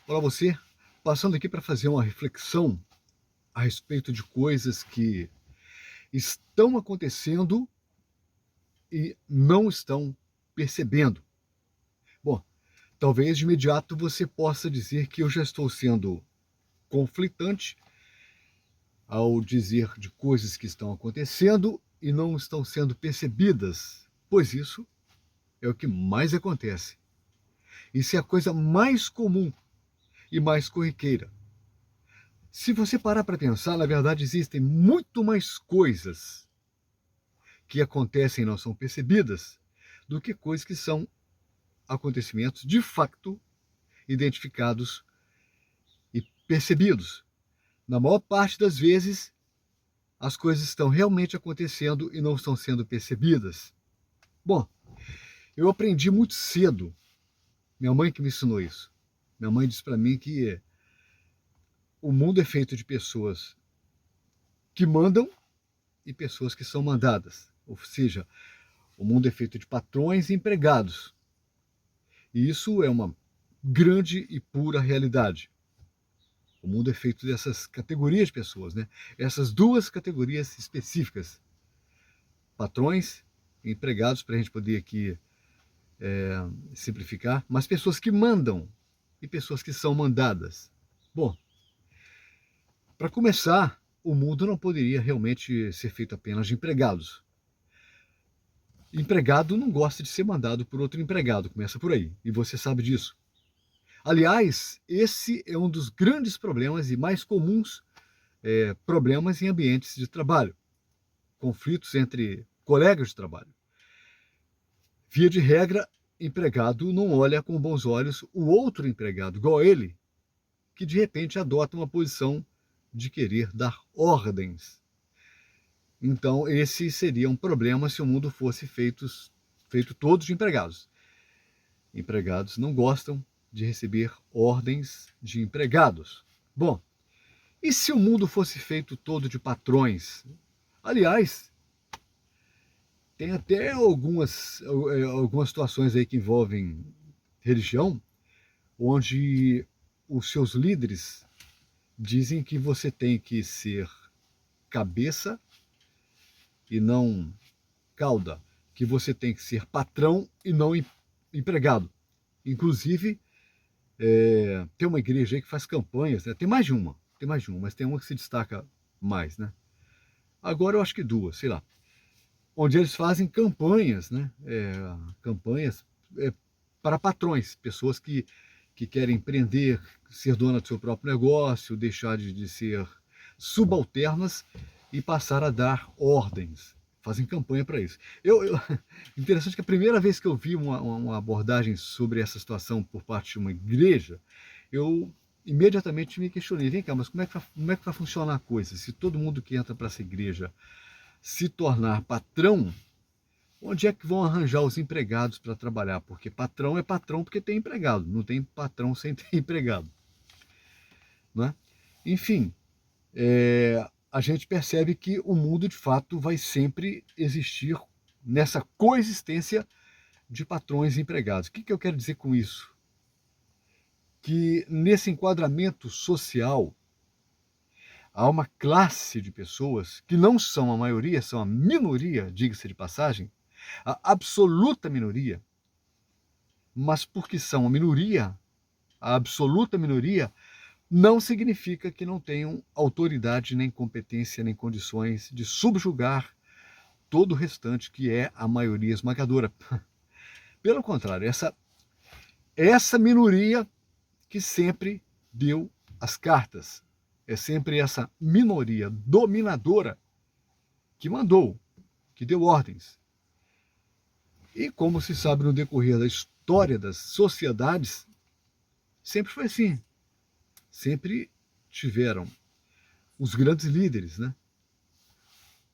Olá você, passando aqui para fazer uma reflexão a respeito de coisas que estão acontecendo e não estão percebendo. Bom, talvez de imediato você possa dizer que eu já estou sendo conflitante ao dizer de coisas que estão acontecendo e não estão sendo percebidas, pois isso é o que mais acontece. Isso é a coisa mais comum e mais corriqueira. Se você parar para pensar, na verdade existem muito mais coisas que acontecem e não são percebidas do que coisas que são acontecimentos de facto identificados e percebidos. Na maior parte das vezes, as coisas estão realmente acontecendo e não estão sendo percebidas. Bom, eu aprendi muito cedo, minha mãe que me ensinou isso. Minha mãe disse para mim que o mundo é feito de pessoas que mandam e pessoas que são mandadas. Ou seja, o mundo é feito de patrões e empregados. E isso é uma grande e pura realidade. O mundo é feito dessas categorias de pessoas, né? Essas duas categorias específicas, patrões e empregados, para a gente poder aqui simplificar, mas pessoas que mandam e pessoas que são mandadas. Bom, para começar, o mundo não poderia realmente ser feito apenas de empregados. Empregado não gosta de ser mandado por outro empregado, começa por aí, e você sabe disso. Aliás, esse é um dos grandes problemas e mais comuns problemas em ambientes de trabalho, conflitos entre colegas de trabalho. Via de regra, empregado não olha com bons olhos o outro empregado, igual a ele, que de repente adota uma posição de querer dar ordens. Então, esse seria um problema se o mundo fosse feito todo de empregados. Empregados não gostam de receber ordens de empregados. Bom, e se o mundo fosse feito todo de patrões? Aliás, tem até algumas situações aí que envolvem religião, onde os seus líderes dizem que você tem que ser cabeça e não cauda, que você tem que ser patrão e não empregado. Inclusive, tem uma igreja aí que faz campanhas, né? Tem mais de uma, mas tem uma que se destaca mais, né? Agora eu acho que duas, sei lá, onde eles fazem campanhas, né? Campanhas para patrões, pessoas que querem empreender, ser dona do seu próprio negócio, deixar de ser subalternas e passar a dar ordens. Fazem campanha para isso. Interessante que a primeira vez que eu vi uma abordagem sobre essa situação por parte de uma igreja, eu imediatamente me questionei, vem cá, mas como é que vai funcionar a coisa? Se todo mundo que entra para essa igreja se tornar patrão, onde é que vão arranjar os empregados para trabalhar? Porque patrão é patrão porque tem empregado, não tem patrão sem ter empregado. Né? Enfim, a gente percebe que o mundo de fato vai sempre existir nessa coexistência de patrões e empregados. O que eu quero dizer com isso? Que nesse enquadramento social há uma classe de pessoas que não são a maioria, são a minoria, diga-se de passagem, a absoluta minoria, mas porque são a minoria, a absoluta minoria, não significa que não tenham autoridade, nem competência, nem condições de subjugar todo o restante, que é a maioria esmagadora. Pelo contrário, essa minoria que sempre deu as cartas, é sempre essa minoria dominadora que mandou, que deu ordens. E como se sabe no decorrer da história das sociedades, sempre foi assim. Sempre tiveram os grandes líderes, né?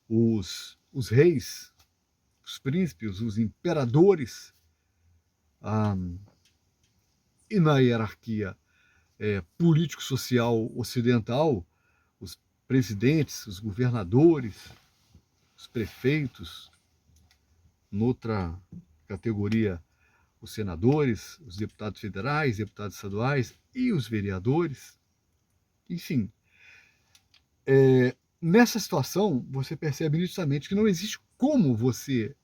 Os reis, os príncipes, os imperadores, e na hierarquia político-social ocidental, os presidentes, os governadores, os prefeitos, noutra categoria, os senadores, os deputados federais, deputados estaduais e os vereadores. Enfim, nessa situação, você percebe nitidamente que não existe como você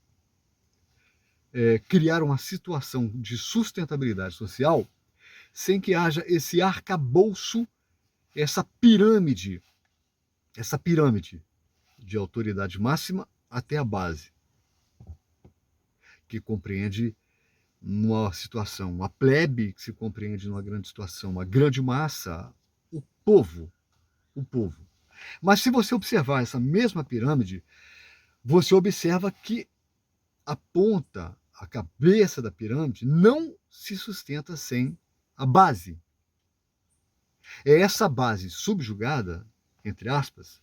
criar uma situação de sustentabilidade social sem que haja esse arcabouço, essa pirâmide de autoridade máxima até a base, que compreende numa situação, uma plebe que se compreende numa grande situação, uma grande massa, o povo. Mas se você observar essa mesma pirâmide, você observa que a ponta, a cabeça da pirâmide não se sustenta sem a base. É essa base subjugada, entre aspas,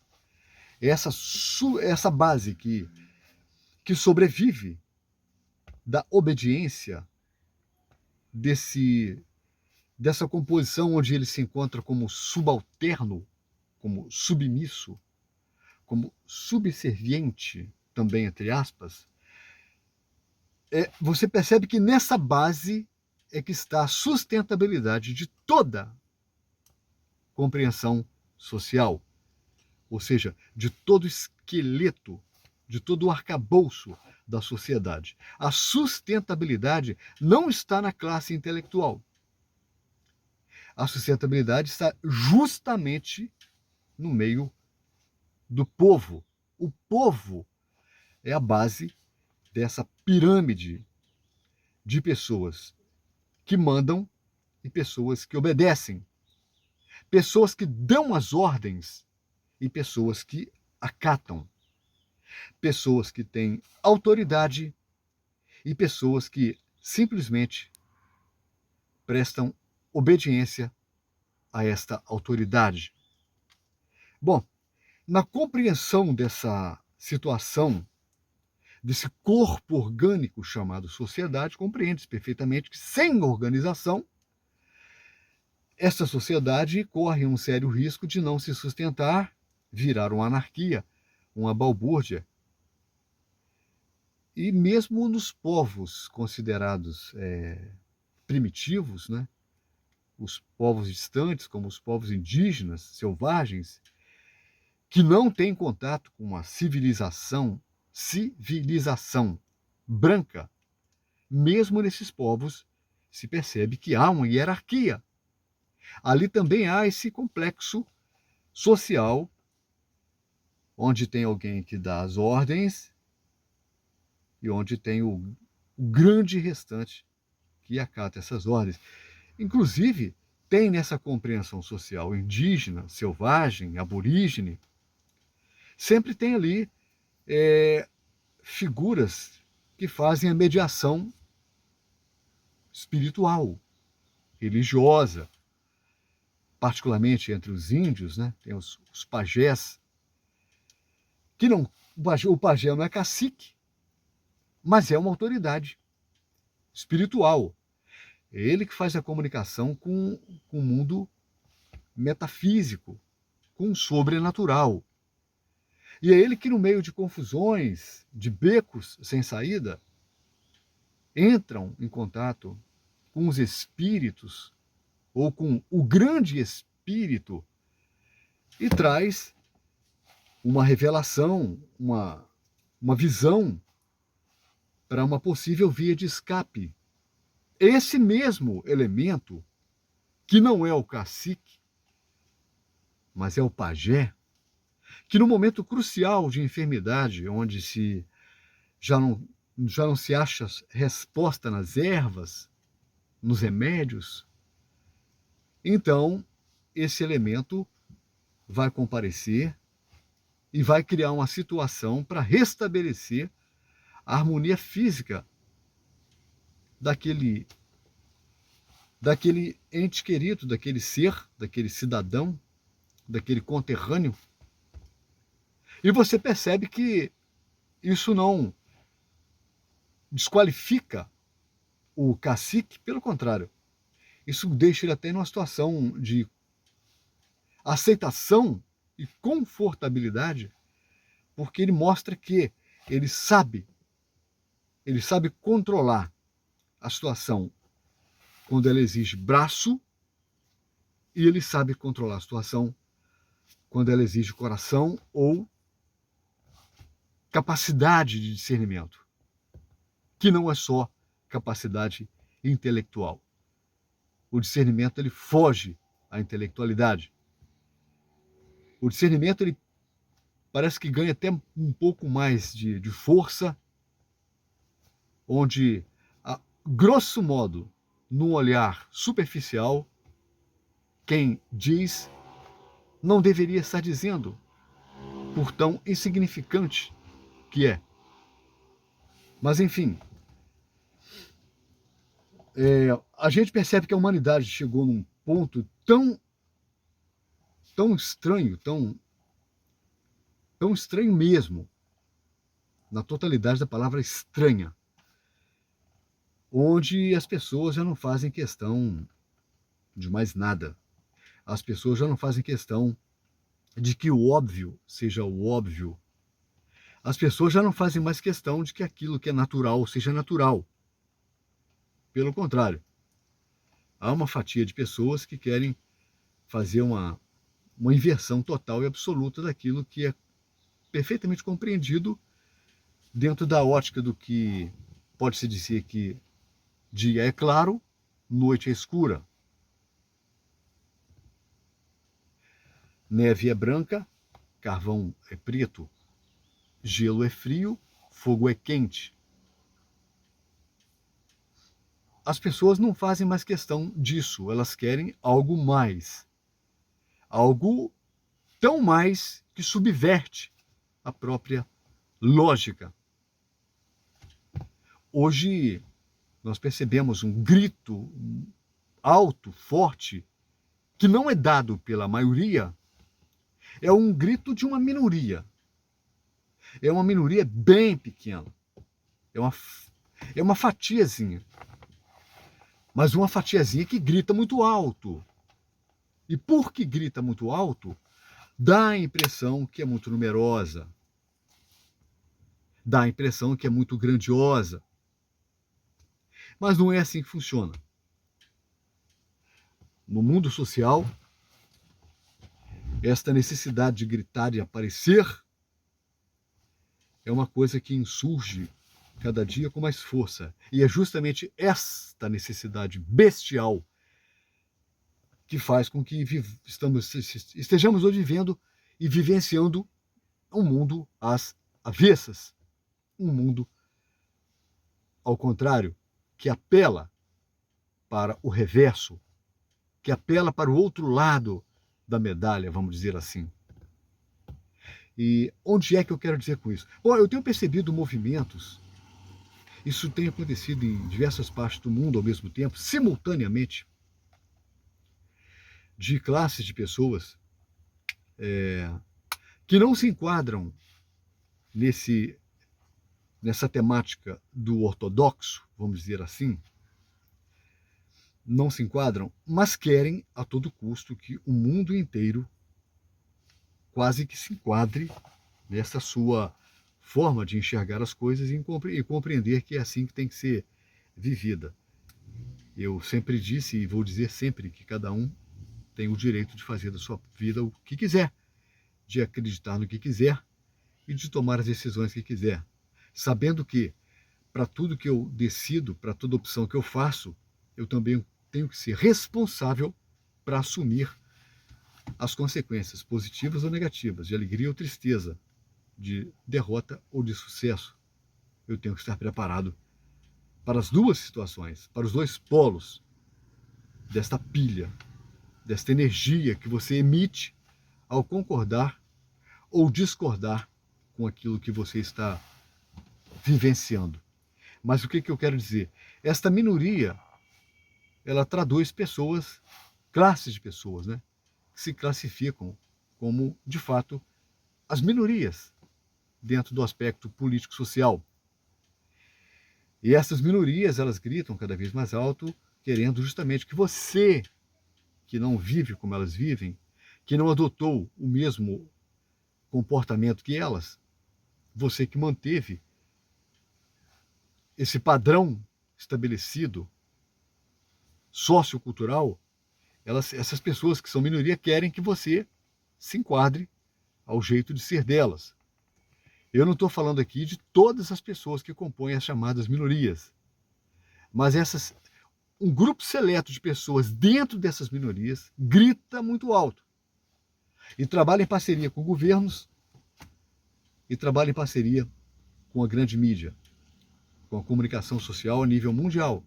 é essa base que sobrevive da obediência dessa composição onde ele se encontra como subalterno, como submisso, como subserviente, também entre aspas. Você percebe que nessa base é que está a sustentabilidade de toda compreensão social, ou seja, de todo o esqueleto, de todo o arcabouço da sociedade. A sustentabilidade não está na classe intelectual. A sustentabilidade está justamente no meio do povo. O povo é a base dessa pirâmide de pessoas que mandam e pessoas que obedecem, pessoas que dão as ordens e pessoas que acatam, pessoas que têm autoridade e pessoas que simplesmente prestam obediência a esta autoridade. Bom, na compreensão dessa situação, desse corpo orgânico chamado sociedade, compreende-se perfeitamente que sem organização, essa sociedade corre um sério risco de não se sustentar, virar uma anarquia, uma balbúrdia. E mesmo nos povos considerados primitivos, né, os povos distantes, como os povos indígenas, selvagens, que não têm contato com uma civilização branca, mesmo nesses povos se percebe que há uma hierarquia. Ali também há esse complexo social, onde tem alguém que dá as ordens e onde tem o grande restante que acata essas ordens. Inclusive, tem nessa compreensão social indígena, selvagem, aborígene, sempre tem ali figuras que fazem a mediação espiritual, religiosa, particularmente entre os índios, né? Tem os pajés, que não, o pajé não é cacique, mas é uma autoridade espiritual. É ele que faz a comunicação com o mundo metafísico, com o sobrenatural. E é ele que, no meio de confusões, de becos sem saída, entram em contato com os espíritos, ou com o grande espírito, e traz uma revelação, uma visão para uma possível via de escape. Esse mesmo elemento, que não é o cacique, mas é o pajé, que no momento crucial de enfermidade, onde já não se acha resposta nas ervas, nos remédios, então esse elemento vai comparecer e vai criar uma situação para restabelecer a harmonia física daquele ente querido, daquele ser, daquele cidadão, daquele conterrâneo. E você percebe que isso não desqualifica o cacique, pelo contrário, isso deixa ele até numa situação de aceitação e confortabilidade, porque ele mostra que ele sabe controlar a situação quando ela exige braço, e ele sabe controlar a situação quando ela exige coração ou capacidade de discernimento, que não é só capacidade intelectual. O discernimento, ele foge à intelectualidade. O discernimento, ele parece que ganha até um pouco mais de força, onde, grosso modo, num olhar superficial, quem diz não deveria estar dizendo, por tão insignificante que é. Mas, enfim, a gente percebe que a humanidade chegou num ponto tão estranho, tão estranho mesmo, na totalidade da palavra estranha, onde as pessoas já não fazem questão de mais nada. As pessoas já não fazem questão de que o óbvio seja o óbvio. As pessoas já não fazem mais questão de que aquilo que é natural seja natural. Pelo contrário, há uma fatia de pessoas que querem fazer uma inversão total e absoluta daquilo que é perfeitamente compreendido dentro da ótica do que pode-se dizer que dia é claro, noite é escura. Neve é branca, carvão é preto, gelo é frio, fogo é quente. As pessoas não fazem mais questão disso, elas querem algo mais. Algo tão mais que subverte a própria lógica. Hoje nós percebemos um grito alto, forte, que não é dado pela maioria, é um grito de uma minoria. É uma minoria bem pequena. É uma fatiazinha. Mas uma fatiazinha que grita muito alto. E porque grita muito alto, dá a impressão que é muito numerosa. Dá a impressão que é muito grandiosa. Mas não é assim que funciona. No mundo social, esta necessidade de gritar e aparecer é uma coisa que insurge cada dia com mais força. E é justamente esta necessidade bestial que faz com que estejamos hoje vivendo e vivenciando um mundo às avessas. Um mundo, ao contrário, que apela para o reverso, que apela para o outro lado da medalha, vamos dizer assim. E onde é que eu quero dizer com isso? Bom, eu tenho percebido movimentos, isso tem acontecido em diversas partes do mundo ao mesmo tempo, simultaneamente, de classes de pessoas que não se enquadram nessa temática do ortodoxo, vamos dizer assim, não se enquadram, mas querem a todo custo que o mundo inteiro quase que se enquadre nessa sua forma de enxergar as coisas e compreender que é assim que tem que ser vivida. Eu sempre disse e vou dizer sempre que cada um tem o direito de fazer da sua vida o que quiser, de acreditar no que quiser e de tomar as decisões que quiser, sabendo que para tudo que eu decido, para toda opção que eu faço, eu também tenho que ser responsável para assumir as consequências positivas ou negativas, de alegria ou tristeza, de derrota ou de sucesso. Eu tenho que estar preparado para as duas situações, para os dois polos desta pilha, desta energia que você emite ao concordar ou discordar com aquilo que você está vivenciando. Mas o que eu quero dizer? Esta minoria, ela traduz pessoas, classes de pessoas, né, que se classificam como, de fato, as minorias dentro do aspecto político-social. E essas minorias, elas gritam cada vez mais alto, querendo justamente que você, que não vive como elas vivem, que não adotou o mesmo comportamento que elas, você que manteve esse padrão estabelecido, sociocultural, essas pessoas que são minoria querem que você se enquadre ao jeito de ser delas. Eu não estou falando aqui de todas as pessoas que compõem as chamadas minorias, mas um grupo seleto de pessoas dentro dessas minorias grita muito alto e trabalha em parceria com governos e trabalha em parceria com a grande mídia, com a comunicação social a nível mundial.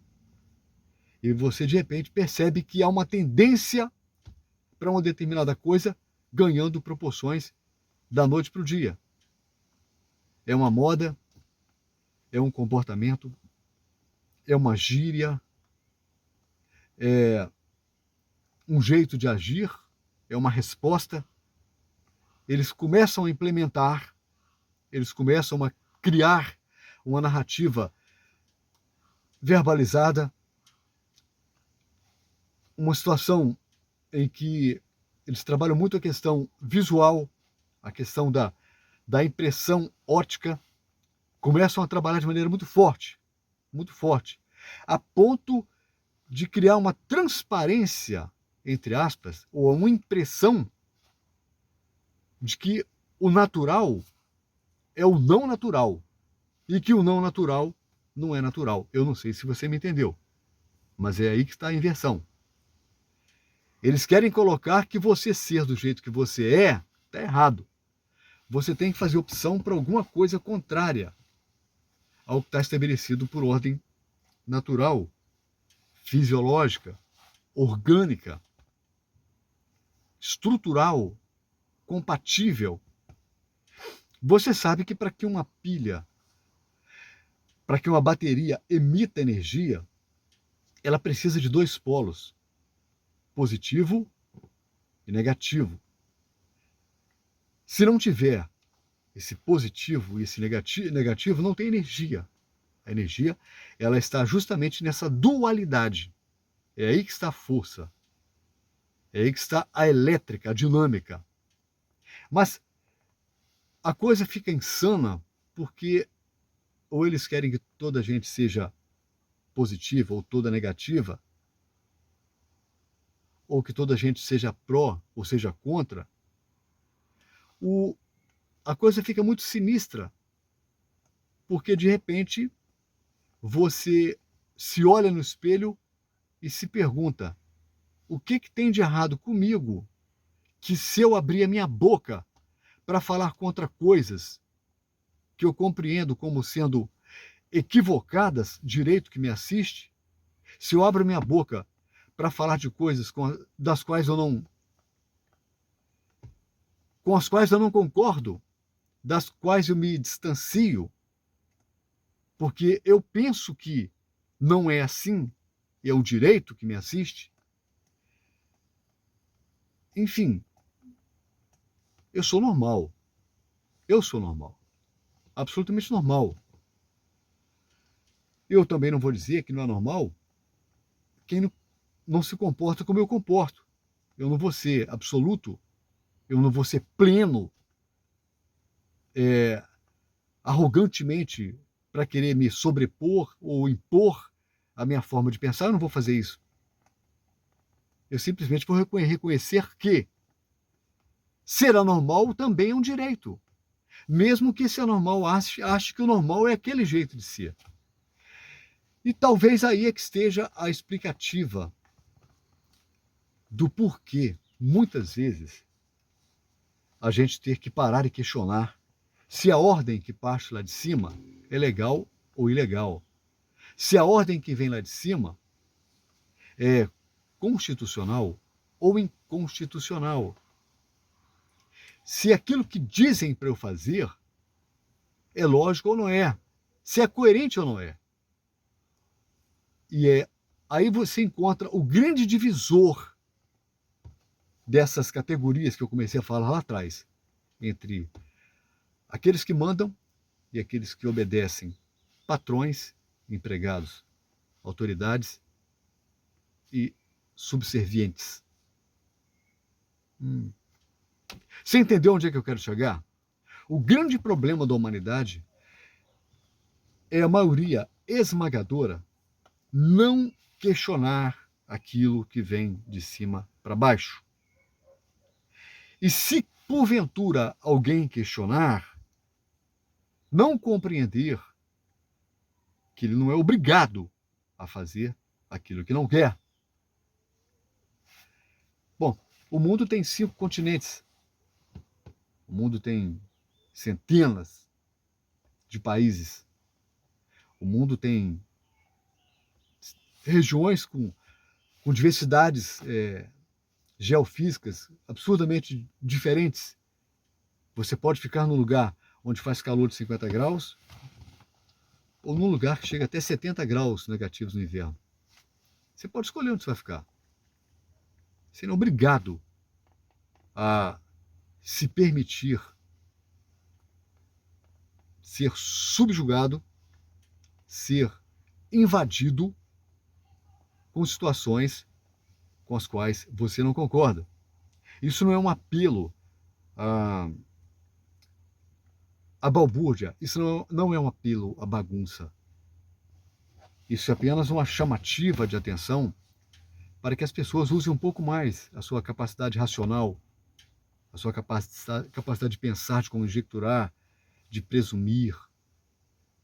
E você, de repente, percebe que há uma tendência para uma determinada coisa ganhando proporções da noite para o dia. É uma moda, é um comportamento, é uma gíria, é um jeito de agir, é uma resposta. Eles começam a implementar, eles começam a criar uma narrativa verbalizada, uma situação em que eles trabalham muito a questão visual, a questão da impressão ótica, começam a trabalhar de maneira muito forte, a ponto de criar uma transparência, entre aspas, ou uma impressão de que o natural é o não natural e que o não natural não é natural. Eu não sei se você me entendeu, mas é aí que está a inversão. Eles querem colocar que você ser do jeito que você está errado. Você tem que fazer opção para alguma coisa contrária ao que está estabelecido por ordem natural, fisiológica, orgânica, estrutural, compatível. Você sabe que para que uma pilha, para que uma bateria emita energia, ela precisa de dois polos, positivo e negativo. Se não tiver esse positivo e esse negativo, não tem energia. A energia, ela está justamente nessa dualidade. É aí que está a força. É aí que está a elétrica, a dinâmica. Mas a coisa fica insana porque ou eles querem que toda a gente seja positiva ou toda negativa, ou que toda a gente seja pró ou seja contra, a coisa fica muito sinistra, porque de repente você se olha no espelho e se pergunta: o que tem de errado comigo que, se eu abrir a minha boca para falar contra coisas que eu compreendo como sendo equivocadas, direito que me assiste, se eu abro minha boca para falar de coisas com as quais eu não concordo, das quais eu me distancio, porque eu penso que não é assim, é o direito que me assiste. Enfim, eu sou normal. Eu sou normal. Absolutamente normal. Eu também não vou dizer que não é normal quem não se comporta como eu comporto. Eu não vou ser absoluto, eu não vou ser pleno, arrogantemente, para querer me sobrepor ou impor a minha forma de pensar. Eu não vou fazer isso. Eu simplesmente vou reconhecer que ser anormal também é um direito. Mesmo que esse anormal ache que o normal é aquele jeito de ser. E talvez aí é que esteja a explicativa do porquê, muitas vezes, a gente ter que parar e questionar se a ordem que parte lá de cima é legal ou ilegal. Se a ordem que vem lá de cima é constitucional ou inconstitucional. Se aquilo que dizem para eu fazer é lógico ou não é. Se é coerente ou não é. E aí você encontra o grande divisor dessas categorias que eu comecei a falar lá atrás, entre aqueles que mandam e aqueles que obedecem, patrões, empregados, autoridades e subservientes. Você entendeu onde é que eu quero chegar? O grande problema da humanidade é a maioria esmagadora não questionar aquilo que vem de cima para baixo. E se porventura alguém questionar, não compreender que ele não é obrigado a fazer aquilo que não quer. Bom, o mundo tem 5 continentes. O mundo tem centenas de países. O mundo tem regiões com diversidades geofísicas absurdamente diferentes. Você pode ficar num lugar onde faz calor de 50 graus ou num lugar que chega até 70 graus negativos no inverno. Você pode escolher onde você vai ficar. Você não é obrigado a se permitir ser subjugado, ser invadido com situações com as quais você não concorda. Isso não é um apelo à balbúrdia, isso não é um apelo à bagunça. Isso é apenas uma chamativa de atenção para que as pessoas usem um pouco mais a sua capacidade racional, a sua capacidade de pensar, de conjecturar, de presumir,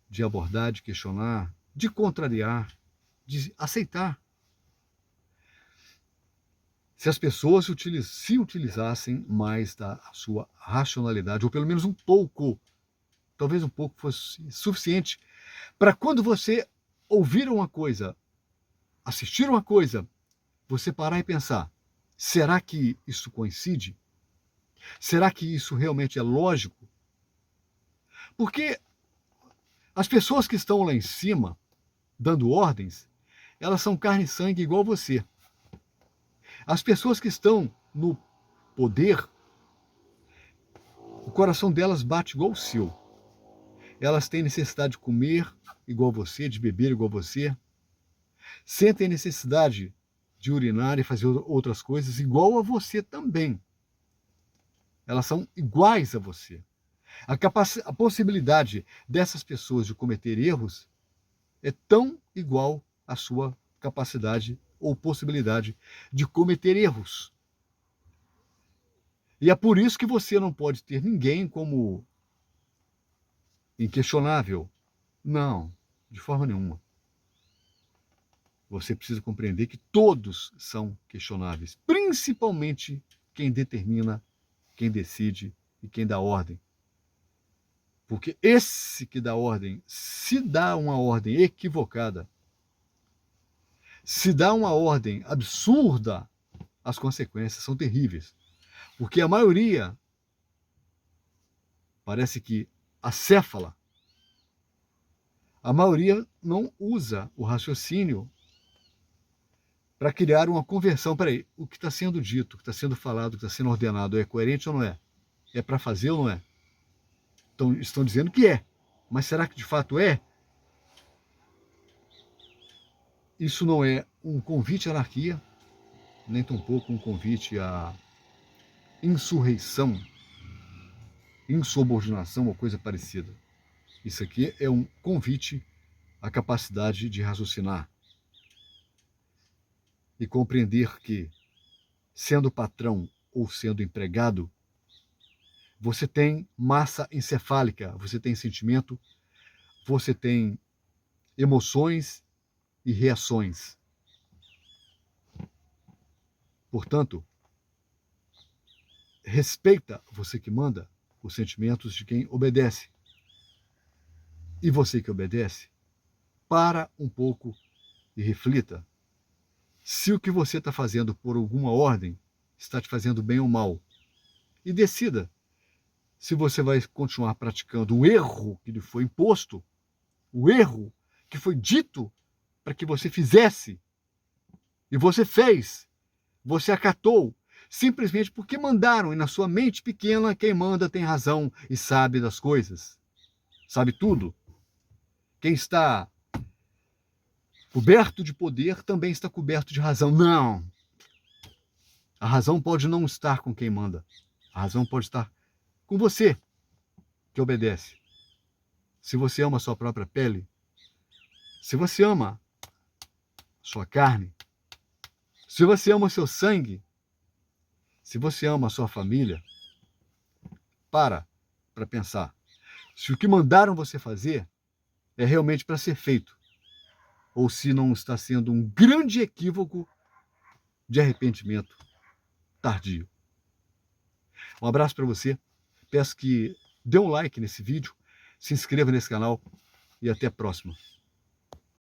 de abordar, de questionar, de contrariar, de aceitar. Se as pessoas se utilizassem mais da sua racionalidade, ou pelo menos um pouco, talvez um pouco fosse suficiente, para quando você ouvir uma coisa, assistir uma coisa, você parar e pensar, será que isso coincide? Será que isso realmente é lógico? Porque as pessoas que estão lá em cima, dando ordens, elas são carne e sangue igual você. As pessoas que estão no poder, o coração delas bate igual o seu. Elas têm necessidade de comer igual você, de beber igual você. Sentem necessidade de urinar e fazer outras coisas igual a você também. Elas são iguais a você. A possibilidade dessas pessoas de cometer erros é tão igual à sua capacidade ou possibilidade de cometer erros. E é por isso que você não pode ter ninguém como inquestionável. Não, de forma nenhuma. Você precisa compreender que todos são questionáveis, principalmente quem determina, quem decide e quem dá ordem. Porque esse que dá ordem, se dá uma ordem equivocada, se dá uma ordem absurda, as consequências são terríveis. Porque a maioria parece que acéfala. A maioria não usa o raciocínio para criar uma conversão. Peraí, o que está sendo dito, o que está sendo falado, o que está sendo ordenado é coerente ou não é? É para fazer ou não é? Então, estão dizendo que é. Mas será que de fato é? Isso não é um convite à anarquia, nem tampouco um convite à insurreição, insubordinação ou coisa parecida. Isso aqui é um convite à capacidade de raciocinar e compreender que, sendo patrão ou sendo empregado, você tem massa encefálica, você tem sentimento, você tem emoções e reações. Portanto, respeita, você que manda, os sentimentos de quem obedece. E você que obedece, para um pouco e reflita se o que você está fazendo por alguma ordem está te fazendo bem ou mal. E decida se você vai continuar praticando o erro que lhe foi imposto, o erro que foi dito para que você fizesse, e você fez, você acatou, simplesmente porque mandaram, e na sua mente pequena, quem manda tem razão e sabe das coisas, sabe tudo. Quem está coberto de poder também está coberto de razão. Não! A razão pode não estar com quem manda. A razão pode estar com você, que obedece. Se você ama a sua própria pele, se você ama sua carne, se você ama o seu sangue, se você ama a sua família, para pensar. Se o que mandaram você fazer é realmente para ser feito, ou se não está sendo um grande equívoco de arrependimento tardio. Um abraço para você. Peço que dê um like nesse vídeo, se inscreva nesse canal e até a próxima.